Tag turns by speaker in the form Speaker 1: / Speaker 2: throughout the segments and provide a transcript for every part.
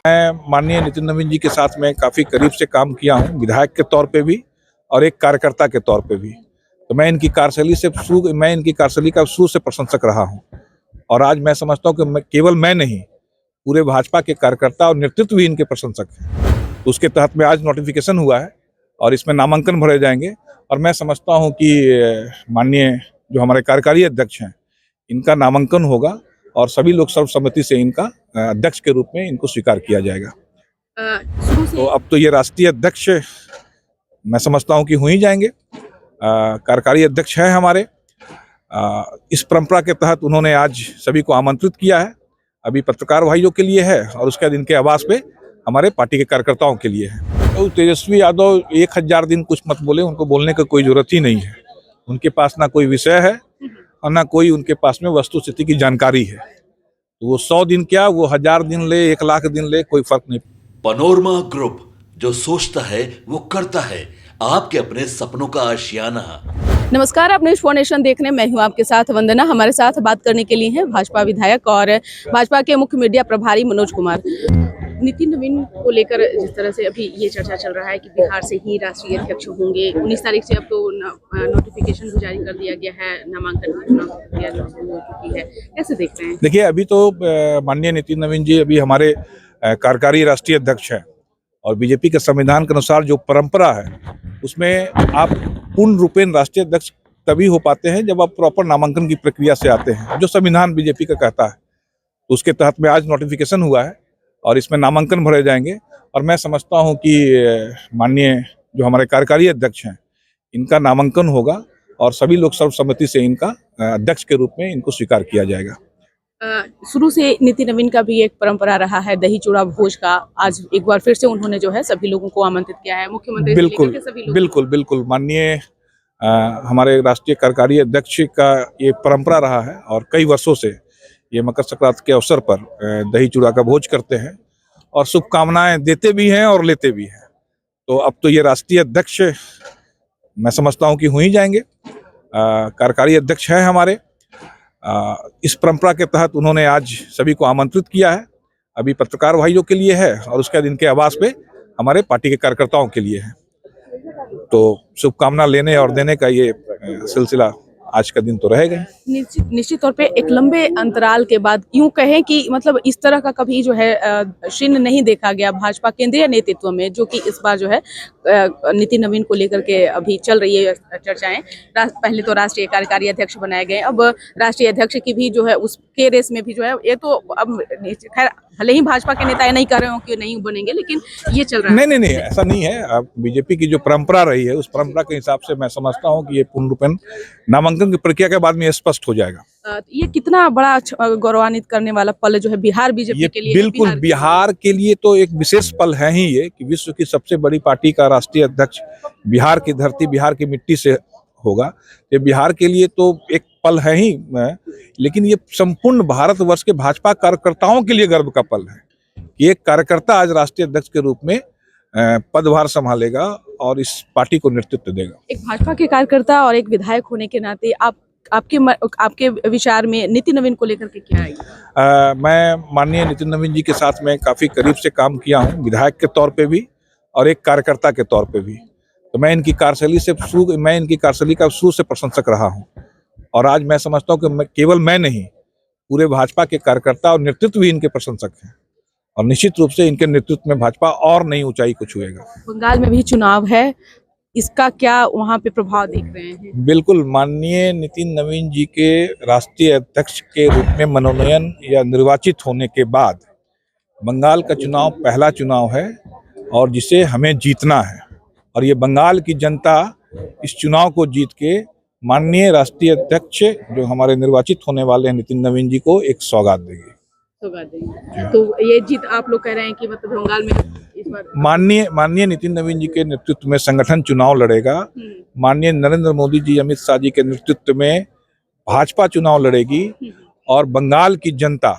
Speaker 1: मैं माननीय नितिन नवीन जी के साथ में काफ़ी करीब से काम किया हूँ, विधायक के तौर पे भी और एक कार्यकर्ता के तौर पे भी। तो मैं इनकी कार्यशैली का शुरू से प्रशंसक रहा हूँ और आज मैं समझता हूँ कि केवल मैं नहीं, पूरे भाजपा के कार्यकर्ता और नेतृत्व भी इनके प्रशंसक हैं। तो उसके तहत में आज नोटिफिकेशन हुआ है और इसमें नामांकन भरे जाएंगे और मैं समझता हूँ कि माननीय जो हमारे कार्यकारी अध्यक्ष हैं, इनका नामांकन होगा और सभी लोग सर्वसम्मति से इनका अध्यक्ष के रूप में इनको स्वीकार किया जाएगा। तो अब तो ये राष्ट्रीय अध्यक्ष मैं समझता हूं कि हो ही जाएंगे। कार्यकारी अध्यक्ष हैं हमारे। इस परंपरा के तहत उन्होंने आज सभी को आमंत्रित किया है। अभी पत्रकार भाइयों के लिए है और उसके बाद इनके आवास पे हमारे पार्टी के कार्यकर्ताओं के लिए है। तो तेजस्वी यादव 1000 दिन कुछ मत बोले, उनको बोलने की कोई जरूरत ही नहीं है। उनके पास ना कोई विषय है और ना कोई उनके पास में वस्तु स्थिति की जानकारी है। तो वो 100 दिन क्या, वो 1000 दिन ले, 1 लाख दिन ले, कोई फर्क नहीं।
Speaker 2: पनोरमा ग्रुप, जो सोचता है वो करता है, आपके अपने सपनों का आशियाना।
Speaker 3: नमस्कार, आप न्यूज़ 4 नेशन देख रहे हैं। मैं हूं आपके साथ वंदना। हमारे साथ बात करने के लिए हैं भाजपा विधायक और भाजपा के मुख्य मीडिया प्रभारी मनोज कुमार। नितिन नवीन को लेकर जिस तरह से अभी ये चर्चा चल रहा है कि बिहार से ही राष्ट्रीय अध्यक्ष होंगे, 19 तारीख से अब तो नोटिफिकेशन भी जारी कर दिया गया है, नामांकन की चुनाव प्रक्रिया हो चुकी है, कैसे देख रहे हैं?
Speaker 1: देखिए, अभी तो माननीय नितिन नवीन जी अभी हमारे कार्यकारी राष्ट्रीय अध्यक्ष हैं और बीजेपी के संविधान के अनुसार जो परंपरा है उसमें आप पूर्ण रूपेण राष्ट्रीय अध्यक्ष तभी हो पाते हैं जब आप प्रॉपर नामांकन की प्रक्रिया से आते हैं, जो संविधान बीजेपी का कहता है। तो उसके तहत में आज नोटिफिकेशन हुआ है और इसमें नामांकन भरे जाएंगे और मैं समझता हूं कि माननीय जो हमारे कार्यकारी अध्यक्ष हैं, इनका नामांकन होगा और सभी लोग सर्वसम्मति से इनका अध्यक्ष के रूप में इनको स्वीकार किया जाएगा।
Speaker 3: शुरू से नितिन नवीन का भी एक परंपरा रहा है दही चूड़ा भोज का। आज एक बार फिर से उन्होंने जो है सभी लोगों को आमंत्रित किया है, मुख्यमंत्री से लेकर के सभी लोग।
Speaker 1: बिल्कुल माननीय हमारे राष्ट्रीय कार्यकारी अध्यक्ष का ये परंपरा रहा है और कई वर्षों से ये मकर संक्रांति के अवसर पर दही चूड़ा का भोज करते हैं और शुभकामनाएं देते भी हैं और लेते भी हैं। तो अब तो ये राष्ट्रीय अध्यक्ष मैं समझता हूं कि हो ही जाएंगे। कार्यकारी अध्यक्ष हैं हमारे। इस परंपरा के तहत उन्होंने आज सभी को आमंत्रित किया है। अभी पत्रकार भाइयों के लिए है और उसके बाद इनके आवास पे हमारे पार्टी के कार्यकर्ताओं के लिए है। तो शुभकामना लेने और देने का ये सिलसिला आज का दिन तो रहेगा।
Speaker 3: निश्चित तौर पे एक लंबे अंतराल के बाद यूं कहें कि मतलब इस तरह का कभी जो है चिन्ह नहीं देखा गया भाजपा केंद्रीय नेतृत्व में, जो कि इस बार जो है नितिन नवीन को लेकर के अभी चल रही है चर्चाएं। पहले तो राष्ट्रीय कार्यकारी अध्यक्ष बनाए गए, अब राष्ट्रीय अध्यक्ष की भी जो है उसके रेस में भी जो है, ये तो अब खैर भले ही भाजपा के नेता नहीं कर रहे हो कि नहीं बनेंगे, लेकिन ये चल रहा है।
Speaker 1: नहीं, ऐसा नहीं है। अब बीजेपी की जो परंपरा रही है उस परंपरा के हिसाब से मैं समझता हूँ कि ये पूर्ण रूपेण नामांकन की प्रक्रिया के बाद में स्पष्ट हो जाएगा।
Speaker 3: ये कितना बड़ा गौरवान्वित करने वाला पल जो है बिहार बीजेपी के लिए।
Speaker 1: बिल्कुल बिहार के लिए तो एक विशेष पल है ही ये कि विश्व की सबसे बड़ी पार्टी का राष्ट्रीय अध्यक्ष बिहार की धरती, बिहार की मिट्टी से होगा। ये बिहार के लिए तो एक पल है ही, लेकिन ये संपूर्ण भारतवर्ष के भाजपा कार्यकर्ताओं के लिए गर्व का पल है कि एक कार्यकर्ता आज राष्ट्रीय अध्यक्ष के रूप में पदभार संभालेगा और इस पार्टी को नेतृत्व देगा।
Speaker 3: एक भाजपा के कार्यकर्ता और एक विधायक होने के नाते आपके विचार में नितिन नवीन को लेकर के क्या है?
Speaker 1: मैं माननीय नितिन नवीन जी के साथ में काफी करीब से काम किया हूँ, विधायक के तौर पे भी और एक कार्यकर्ता के तौर पे भी। तो मैं इनकी कार्यशैली का शुरू से प्रशंसक रहा हूँ और आज मैं समझता हूँ कि केवल मैं नहीं, पूरे भाजपा के कार्यकर्ता और नेतृत्व भी इनके प्रशंसक हैं और निश्चित रूप से इनके नेतृत्व में भाजपा और नई ऊंचाई को छुएगा।
Speaker 3: बंगाल में भी चुनाव है, इसका क्या वहां पे प्रभाव देख रहे हैं?
Speaker 1: बिल्कुल, माननीय नितिन नवीन जी के राष्ट्रीय अध्यक्ष के रूप में मनोनयन या निर्वाचित होने के बाद बंगाल का चुनाव पहला चुनाव है और जिसे हमें जीतना है और ये बंगाल की जनता इस चुनाव को जीत के माननीय राष्ट्रीय अध्यक्ष जो हमारे निर्वाचित होने वाले हैं नितिन नवीन जी को एक सौगात देगी।
Speaker 3: तो ये जीत आप लोग कह रहे हैं कि मतलब बंगाल में इस बार
Speaker 1: माननीय नितिन नवीन जी के नेतृत्व में संगठन चुनाव लड़ेगा। माननीय नरेंद्र मोदी जी, अमित शाह जी के नेतृत्व में भाजपा चुनाव लड़ेगी और बंगाल की जनता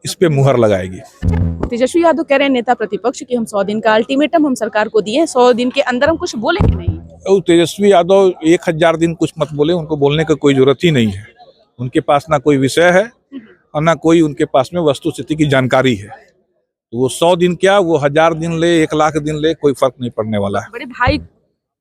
Speaker 1: इस पे मुहर लगाएगी।
Speaker 3: तेजस्वी यादव कह रहे हैं नेता प्रतिपक्ष कि हम 100 दिन का अल्टीमेटम हम सरकार को दिए, 100 दिन के अंदर हम कुछ बोलेंगे नहीं।
Speaker 1: तो तेजस्वी यादव 1000 दिन कुछ मत बोले, उनको बोलने की कोई जरूरत ही नहीं है। उनके पास ना कोई विषय है और ना कोई उनके पास में वस्तु स्थिति की जानकारी है। तो वो 100 दिन क्या, वो 1000 दिन ले, 1 लाख दिन ले, कोई फर्क नहीं पड़ने वाला है।
Speaker 3: बड़े भाई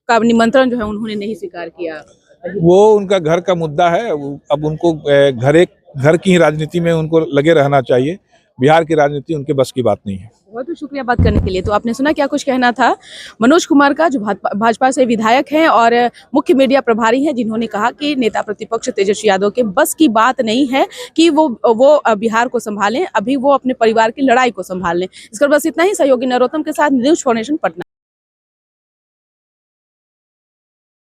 Speaker 3: का निमंत्रण जो है उन्होंने नहीं स्वीकार किया।
Speaker 1: वो उनका घर का मुद्दा है। अब उनको घर की ही राजनीति में उनको लगे रहना चाहिए। बिहार की राजनीति उनके बस की बात नहीं है।
Speaker 3: बहुत बहुत शुक्रिया बात करने के लिए। तो आपने सुना क्या कुछ कहना था मनोज कुमार का, जो भाजपा से विधायक हैं और मुख्य मीडिया प्रभारी हैं, जिन्होंने कहा कि नेता प्रतिपक्ष तेजस्वी यादव के बस की बात नहीं है कि वो बिहार को संभालें, अभी वो अपने परिवार की लड़ाई को संभाल लें। इसकर बस इतना ही। सहयोगी नरोत्तम के साथ न्यूज फाउंडेशन पटना।